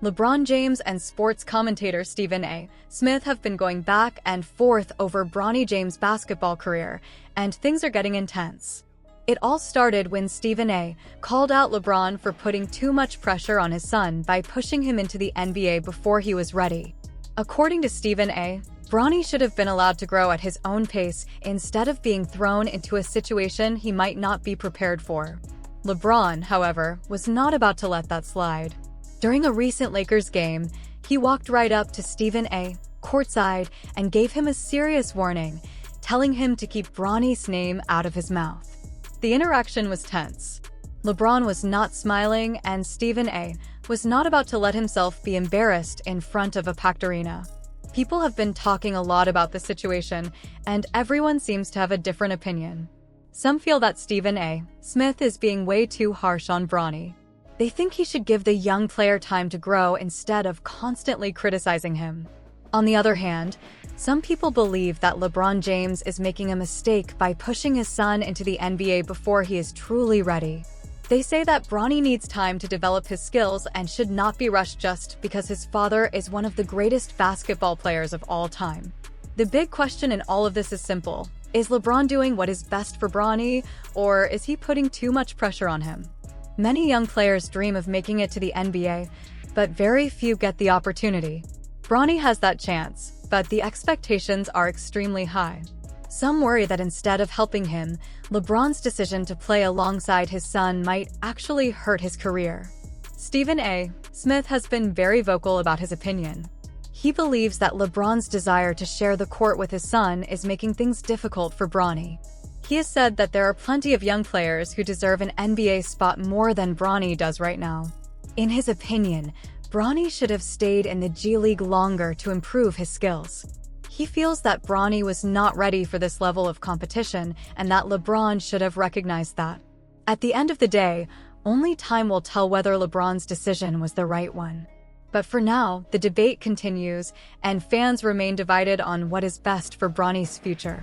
LeBron James and sports commentator Stephen A. Smith have been going back and forth over Bronny James' basketball career, and things are getting intense. It all started when Stephen A. called out LeBron for putting too much pressure on his son by pushing him into the NBA before he was ready. According to Stephen A., Bronny should have been allowed to grow at his own pace instead of being thrown into a situation he might not be prepared for. LeBron, however, was not about to let that slide. During a recent Lakers game, he walked right up to Stephen A. courtside and gave him a serious warning, telling him to keep Bronny's name out of his mouth. The interaction was tense. LeBron was not smiling, and Stephen A. was not about to let himself be embarrassed in front of a packed arena. People have been talking a lot about the situation, and everyone seems to have a different opinion. Some feel that Stephen A. Smith is being way too harsh on Bronny. They think he should give the young player time to grow instead of constantly criticizing him. On the other hand, some people believe that LeBron James is making a mistake by pushing his son into the NBA before he is truly ready. They say that Bronny needs time to develop his skills and should not be rushed just because his father is one of the greatest basketball players of all time. The big question in all of this is simple. Is LeBron doing what is best for Bronny, or is he putting too much pressure on him? Many young players dream of making it to the NBA, but very few get the opportunity. Bronny has that chance, but the expectations are extremely high. Some worry that instead of helping him, LeBron's decision to play alongside his son might actually hurt his career. Stephen A. Smith has been very vocal about his opinion. He believes that LeBron's desire to share the court with his son is making things difficult for Bronny. He has said that there are plenty of young players who deserve an NBA spot more than Bronny does right now. In his opinion, Bronny should have stayed in the G League longer to improve his skills. He feels that Bronny was not ready for this level of competition and that LeBron should have recognized that. At the end of the day, only time will tell whether LeBron's decision was the right one. But for now, the debate continues, and fans remain divided on what is best for Bronny's future.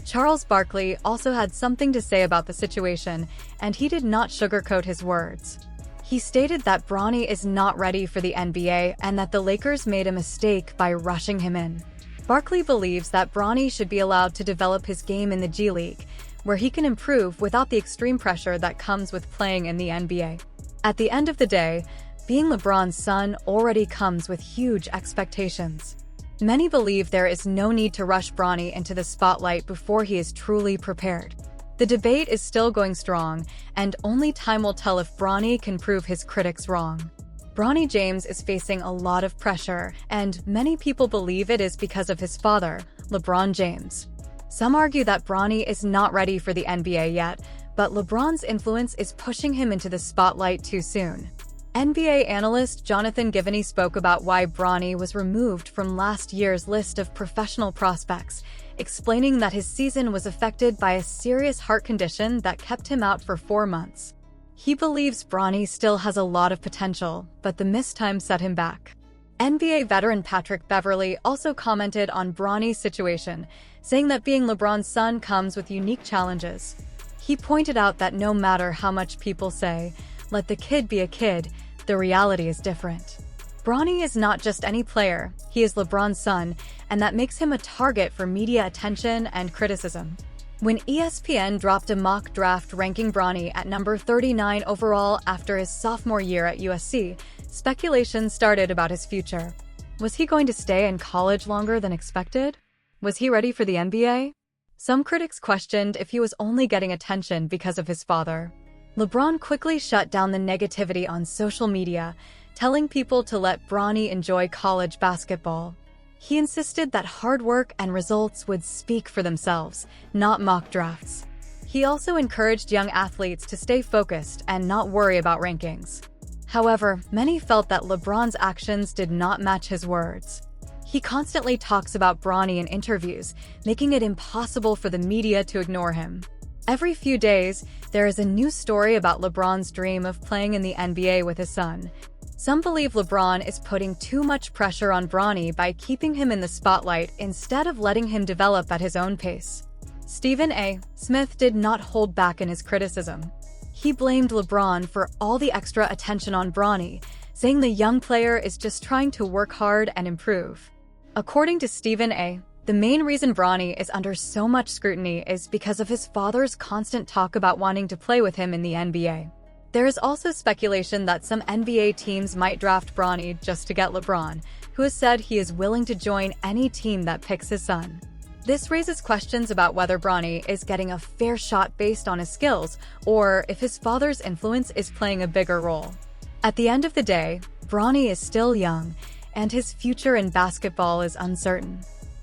Charles Barkley also had something to say about the situation, and he did not sugarcoat his words. He stated that Bronny is not ready for the NBA and that the Lakers made a mistake by rushing him in. Barkley believes that Bronny should be allowed to develop his game in the G League, where he can improve without the extreme pressure that comes with playing in the NBA. At the end of the day, being LeBron's son already comes with huge expectations. Many believe there is no need to rush Bronny into the spotlight before he is truly prepared. The debate is still going strong, and only time will tell if Bronny can prove his critics wrong. Bronny James is facing a lot of pressure, and many people believe it is because of his father, LeBron James. Some argue that Bronny is not ready for the NBA yet, but LeBron's influence is pushing him into the spotlight too soon. NBA analyst Jonathan Givony spoke about why Bronny was removed from last year's list of professional prospects, explaining that his season was affected by a serious heart condition that kept him out for 4 months. He believes Bronny still has a lot of potential, but the missed time set him back. NBA veteran Patrick Beverley also commented on Bronny's situation, saying that being LeBron's son comes with unique challenges. He pointed out that no matter how much people say, "Let the kid be a kid," the reality is different. Bronny is not just any player, he is LeBron's son, and that makes him a target for media attention and criticism. When ESPN dropped a mock draft ranking Bronny at number 39 overall after his sophomore year at USC, speculation started about his future. Was he going to stay in college longer than expected? Was he ready for the NBA? Some critics questioned if he was only getting attention because of his father. LeBron quickly shut down the negativity on social media, telling people to let Bronny enjoy college basketball. He insisted that hard work and results would speak for themselves, not mock drafts. He also encouraged young athletes to stay focused and not worry about rankings. However, many felt that LeBron's actions did not match his words. He constantly talks about Bronny in interviews, making it impossible for the media to ignore him. Every few days, there is a new story about LeBron's dream of playing in the NBA with his son. Some believe LeBron is putting too much pressure on Bronny by keeping him in the spotlight instead of letting him develop at his own pace. Stephen A. Smith did not hold back in his criticism. He blamed LeBron for all the extra attention on Bronny, saying the young player is just trying to work hard and improve. According to Stephen A., the main reason Bronny is under so much scrutiny is because of his father's constant talk about wanting to play with him in the NBA. There is also speculation that some NBA teams might draft Bronny just to get LeBron, who has said he is willing to join any team that picks his son. This raises questions about whether Bronny is getting a fair shot based on his skills, or if his father's influence is playing a bigger role. At the end of the day, Bronny is still young, and his future in basketball is uncertain.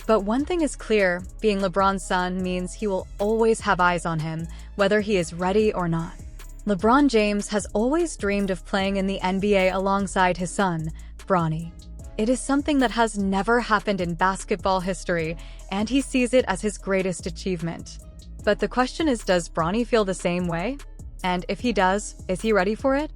But one thing is clear, being LeBron's son means he will always have eyes on him, whether he is ready or not. LeBron James has always dreamed of playing in the NBA alongside his son, Bronny. It is something that has never happened in basketball history, and he sees it as his greatest achievement. But the question is, does Bronny feel the same way? And if he does, is he ready for it?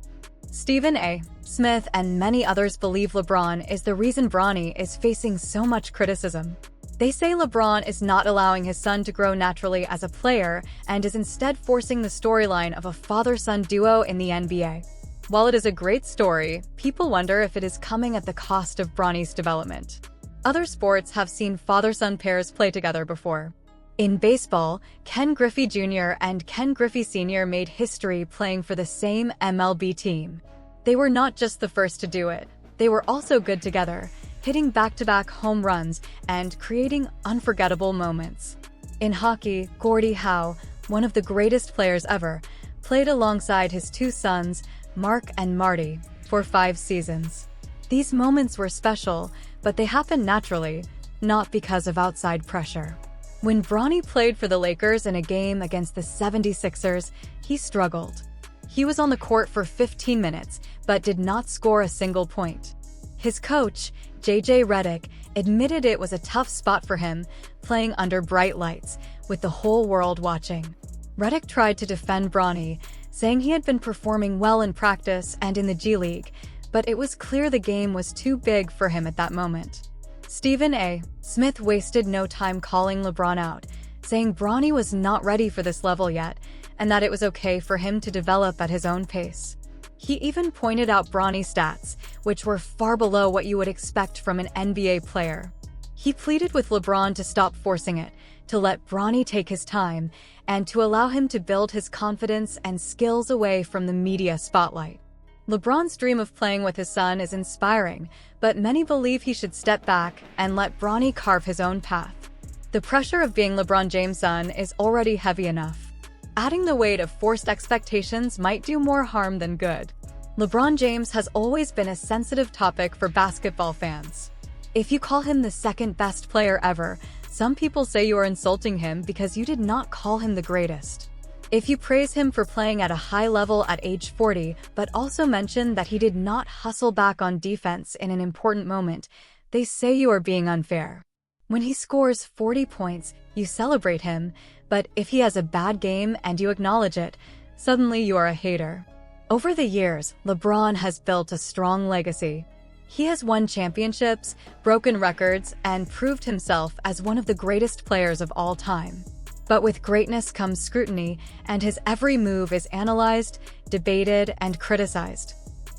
Stephen A. Smith and many others believe LeBron is the reason Bronny is facing so much criticism. They say LeBron is not allowing his son to grow naturally as a player and is instead forcing the storyline of a father-son duo in the NBA. While it is a great story, people wonder if it is coming at the cost of Bronny's development. Other sports have seen father-son pairs play together before. In baseball, Ken Griffey Jr. and Ken Griffey Sr. made history playing for the same MLB team. They were not just the first to do it, they were also good together, hitting back-to-back home runs and creating unforgettable moments. In hockey, Gordie Howe, one of the greatest players ever, played alongside his two sons, Mark and Marty, for 5 seasons. These moments were special, but they happened naturally, not because of outside pressure. When Bronny played for the Lakers in a game against the 76ers, he struggled. He was on the court for 15 minutes, but did not score a single point. His coach, J.J. Redick, admitted it was a tough spot for him, playing under bright lights, with the whole world watching. Redick tried to defend Bronny, saying he had been performing well in practice and in the G League, but it was clear the game was too big for him at that moment. Stephen A. Smith wasted no time calling LeBron out, saying Bronny was not ready for this level yet, and that it was okay for him to develop at his own pace. He even pointed out Bronny's stats, which were far below what you would expect from an NBA player. He pleaded with LeBron to stop forcing it, to let Bronny take his time, and to allow him to build his confidence and skills away from the media spotlight. LeBron's dream of playing with his son is inspiring, but many believe he should step back and let Bronny carve his own path. The pressure of being LeBron James' son is already heavy enough. Adding the weight of forced expectations might do more harm than good. LeBron James has always been a sensitive topic for basketball fans. If you call him the second best player ever, some people say you are insulting him because you did not call him the greatest. If you praise him for playing at a high level at age 40, but also mention that he did not hustle back on defense in an important moment, they say you are being unfair. When he scores 40 points, you celebrate him, but if he has a bad game and you acknowledge it, suddenly you are a hater. Over the years, LeBron has built a strong legacy. He has won championships, broken records, and proved himself as one of the greatest players of all time. But with greatness comes scrutiny, and his every move is analyzed, debated, and criticized.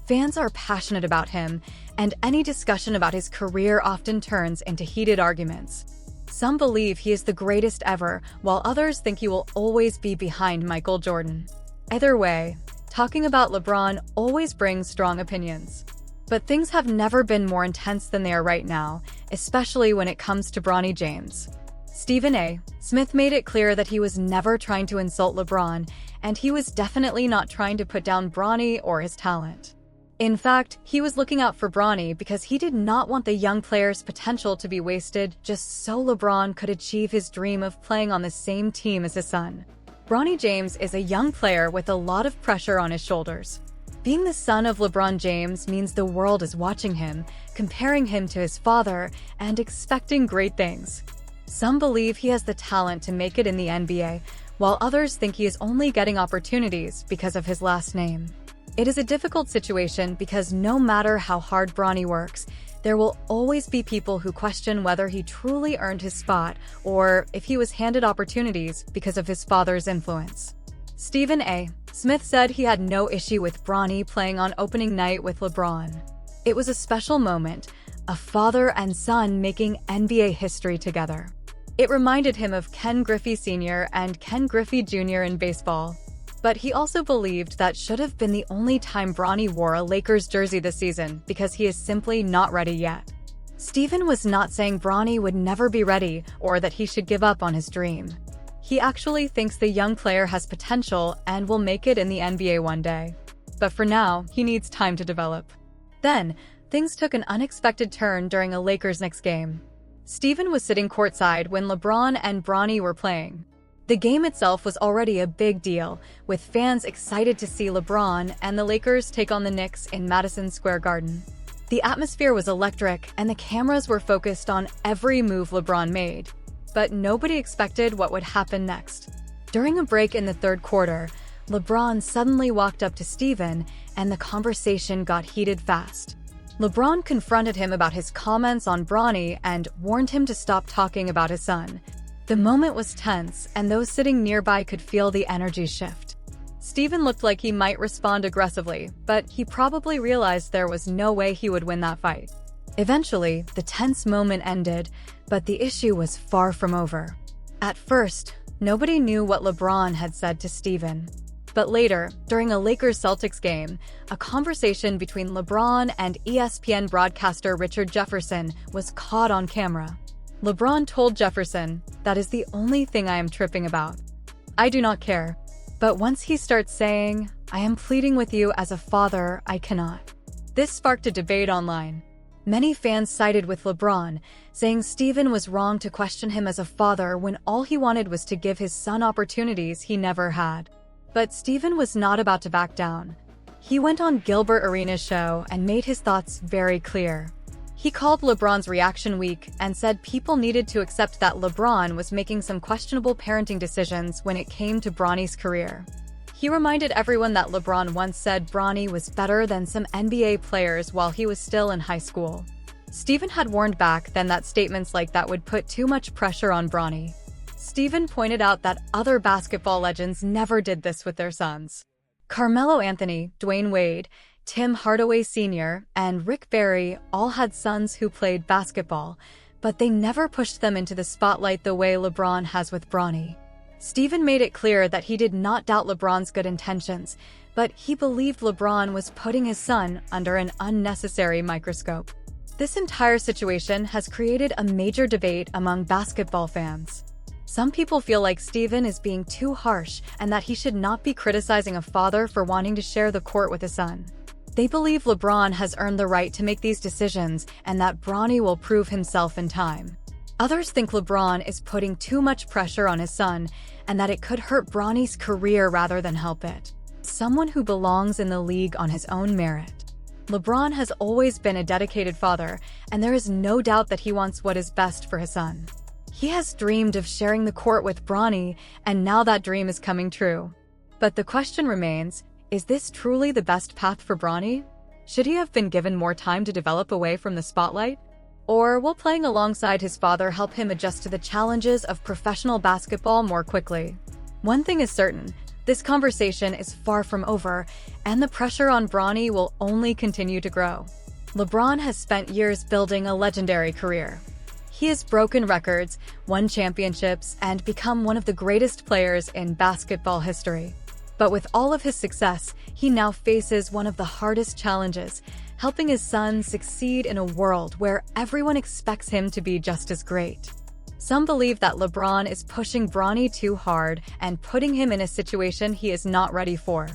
Fans are passionate about him, and any discussion about his career often turns into heated arguments. Some believe he is the greatest ever, while others think he will always be behind Michael Jordan. Either way, talking about LeBron always brings strong opinions. But things have never been more intense than they are right now, especially when it comes to Bronny James. Stephen A. Smith made it clear that he was never trying to insult LeBron, and he was definitely not trying to put down Bronny or his talent. In fact, he was looking out for Bronny because he did not want the young player's potential to be wasted just so LeBron could achieve his dream of playing on the same team as his son. Bronny James is a young player with a lot of pressure on his shoulders. Being the son of LeBron James means the world is watching him, comparing him to his father, and expecting great things. Some believe he has the talent to make it in the NBA, while others think he is only getting opportunities because of his last name. It is a difficult situation because no matter how hard Bronny works, there will always be people who question whether he truly earned his spot or if he was handed opportunities because of his father's influence. Stephen A. Smith said he had no issue with Bronny playing on opening night with LeBron. It was a special moment, a father and son making NBA history together. It reminded him of Ken Griffey Sr. and Ken Griffey Jr. in baseball. But he also believed that should have been the only time Bronny wore a Lakers jersey this season because he is simply not ready yet. Stephen was not saying Bronny would never be ready or that he should give up on his dream. He actually thinks the young player has potential and will make it in the NBA one day. But for now, he needs time to develop. Then, things took an unexpected turn during a Lakers-Knicks game. Stephen was sitting courtside when LeBron and Bronny were playing. The game itself was already a big deal, with fans excited to see LeBron and the Lakers take on the Knicks in Madison Square Garden. The atmosphere was electric, and the cameras were focused on every move LeBron made. But nobody expected what would happen next. During a break in the third quarter, LeBron suddenly walked up to Stephen, and the conversation got heated fast. LeBron confronted him about his comments on Bronny and warned him to stop talking about his son. The moment was tense, and those sitting nearby could feel the energy shift. Stephen looked like he might respond aggressively, but he probably realized there was no way he would win that fight. Eventually, the tense moment ended, but the issue was far from over. At first, nobody knew what LeBron had said to Stephen. But later, during a Lakers-Celtics game, a conversation between LeBron and ESPN broadcaster Richard Jefferson was caught on camera. LeBron told Jefferson, "That is the only thing I am tripping about. I do not care. But once he starts saying, 'I am pleading with you as a father, I cannot.'" This sparked a debate online. Many fans sided with LeBron, saying Stephen was wrong to question him as a father when all he wanted was to give his son opportunities he never had. But Stephen was not about to back down. He went on Gilbert Arenas' show and made his thoughts very clear. He called LeBron's reaction weak and said people needed to accept that LeBron was making some questionable parenting decisions when it came to Bronny's career. He reminded everyone that LeBron once said Bronny was better than some NBA players while he was still in high school. Stephen had warned back then that statements like that would put too much pressure on Bronny. Stephen pointed out that other basketball legends never did this with their sons. Carmelo Anthony, Dwayne Wade, Tim Hardaway Sr., and Rick Barry all had sons who played basketball, but they never pushed them into the spotlight the way LeBron has with Bronny. Stephen made it clear that he did not doubt LeBron's good intentions, but he believed LeBron was putting his son under an unnecessary microscope. This entire situation has created a major debate among basketball fans. Some people feel like Stephen is being too harsh and that he should not be criticizing a father for wanting to share the court with his son. They believe LeBron has earned the right to make these decisions and that Bronny will prove himself in time. Others think LeBron is putting too much pressure on his son and that it could hurt Bronny's career rather than help it. Someone who belongs in the league on his own merit. LeBron has always been a dedicated father, and there is no doubt that he wants what is best for his son. He has dreamed of sharing the court with Bronny, and now that dream is coming true. But the question remains, is this truly the best path for Bronny? Should he have been given more time to develop away from the spotlight? Or will playing alongside his father help him adjust to the challenges of professional basketball more quickly? One thing is certain, this conversation is far from over, and the pressure on Bronny will only continue to grow. LeBron has spent years building a legendary career. He has broken records, won championships, and become one of the greatest players in basketball history. But with all of his success, he now faces one of the hardest challenges, helping his son succeed in a world where everyone expects him to be just as great. Some believe that LeBron is pushing Bronny too hard and putting him in a situation he is not ready for.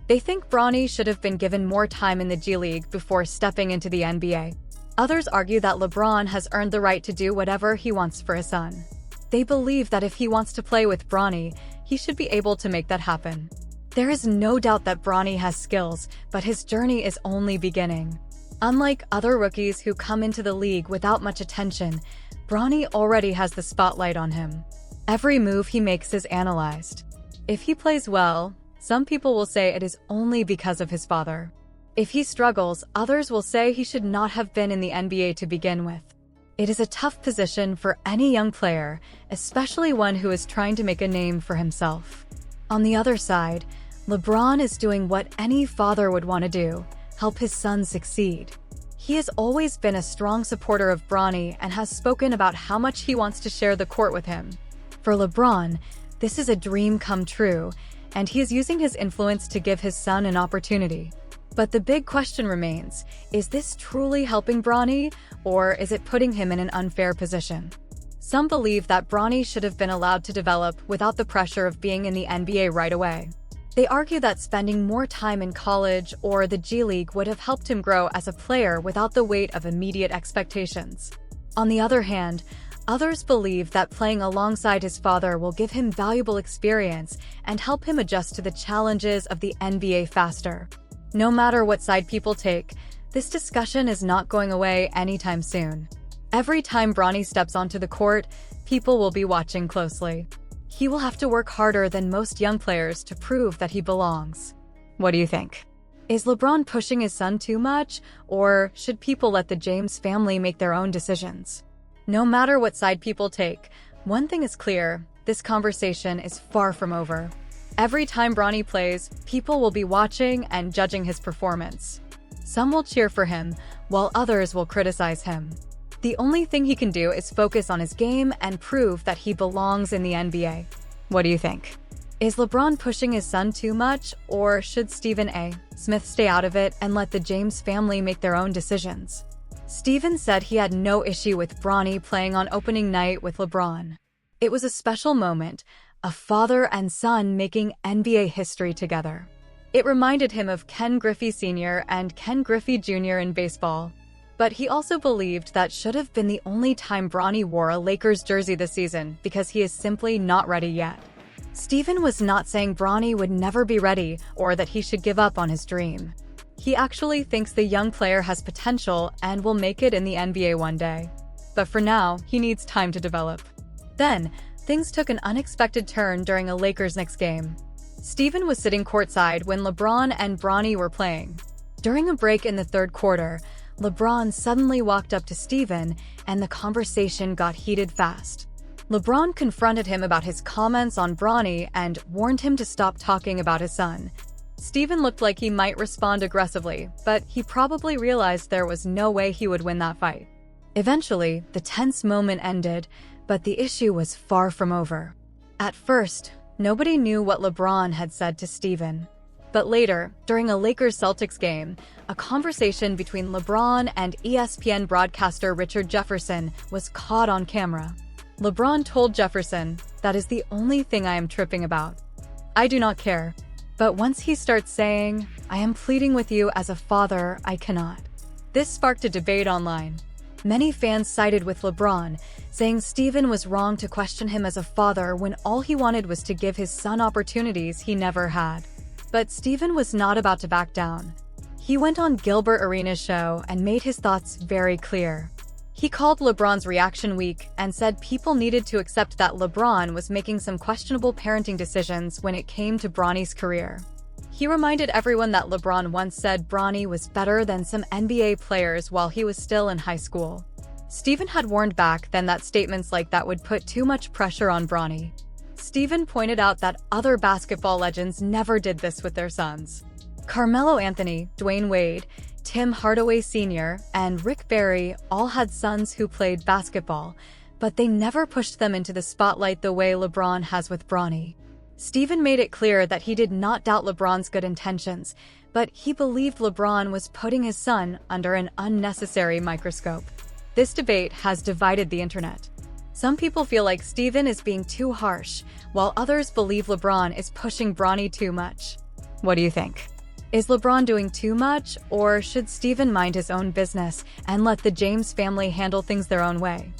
They think Bronny should have been given more time in the G League before stepping into the NBA. Others argue that LeBron has earned the right to do whatever he wants for his son. They believe that if he wants to play with Bronny, he should be able to make that happen. There is no doubt that Bronny has skills, but his journey is only beginning. Unlike other rookies who come into the league without much attention, Bronny already has the spotlight on him. Every move he makes is analyzed. If he plays well, some people will say it is only because of his father. If he struggles, others will say he should not have been in the NBA to begin with. It is a tough position for any young player, especially one who is trying to make a name for himself. On the other side, LeBron is doing what any father would want to do, help his son succeed. He has always been a strong supporter of Bronny and has spoken about how much he wants to share the court with him. For LeBron, this is a dream come true, and he is using his influence to give his son an opportunity. But the big question remains, is this truly helping Bronny, or is it putting him in an unfair position? Some believe that Bronny should have been allowed to develop without the pressure of being in the NBA right away. They argue that spending more time in college or the G League would have helped him grow as a player without the weight of immediate expectations. On the other hand, others believe that playing alongside his father will give him valuable experience and help him adjust to the challenges of the NBA faster. No matter what side people take, this discussion is not going away anytime soon. Every time Bronny steps onto the court, people will be watching closely. He will have to work harder than most young players to prove that he belongs. What do you think? Is LeBron pushing his son too much, or should people let the James family make their own decisions? No matter what side people take, one thing is clear: this conversation is far from over. Every time Bronny plays, people will be watching and judging his performance. Some will cheer for him, while others will criticize him. The only thing he can do is focus on his game and prove that he belongs in the NBA. What do you think? Is LeBron pushing his son too much, or should Stephen A. Smith stay out of it and let the James family make their own decisions? Stephen said he had no issue with Bronny playing on opening night with LeBron. It was a special moment, a father and son making NBA history together. It reminded him of Ken Griffey Sr. and Ken Griffey Jr. in baseball. But he also believed that should have been the only time Bronny wore a Lakers jersey this season because he is simply not ready yet. Stephen was not saying Bronny would never be ready or that he should give up on his dream. He actually thinks the young player has potential and will make it in the NBA one day. But for now, he needs time to develop. Then, things took an unexpected turn during a Lakers-Knicks game. Stephen was sitting courtside when LeBron and Bronny were playing. During a break in the third quarter, LeBron suddenly walked up to Stephen, and the conversation got heated fast. LeBron confronted him about his comments on Bronny and warned him to stop talking about his son. Stephen looked like he might respond aggressively, but he probably realized there was no way he would win that fight. Eventually, the tense moment ended, but the issue was far from over. At first, nobody knew what LeBron had said to Stephen. But later, during a Lakers-Celtics game, a conversation between LeBron and ESPN broadcaster Richard Jefferson was caught on camera. LeBron told Jefferson, "That is the only thing I am tripping about. I do not care. But once he starts saying, 'I am pleading with you as a father, I cannot.'" This sparked a debate online. Many fans sided with LeBron, saying Stephen was wrong to question him as a father when all he wanted was to give his son opportunities he never had. But Stephen was not about to back down. He went on Gilbert Arenas' show and made his thoughts very clear. He called LeBron's reaction weak and said people needed to accept that LeBron was making some questionable parenting decisions when it came to Bronny's career. He reminded everyone that LeBron once said Bronny was better than some NBA players while he was still in high school. Stephen had warned back then that statements like that would put too much pressure on Bronny. Stephen pointed out that other basketball legends never did this with their sons. Carmelo Anthony, Dwayne Wade, Tim Hardaway Sr., and Rick Barry all had sons who played basketball, but they never pushed them into the spotlight the way LeBron has with Bronny. Stephen made it clear that he did not doubt LeBron's good intentions, but he believed LeBron was putting his son under an unnecessary microscope. This debate has divided the internet. Some people feel like Stephen is being too harsh, while others believe LeBron is pushing Bronny too much. What do you think? Is LeBron doing too much, or should Stephen mind his own business and let the James family handle things their own way?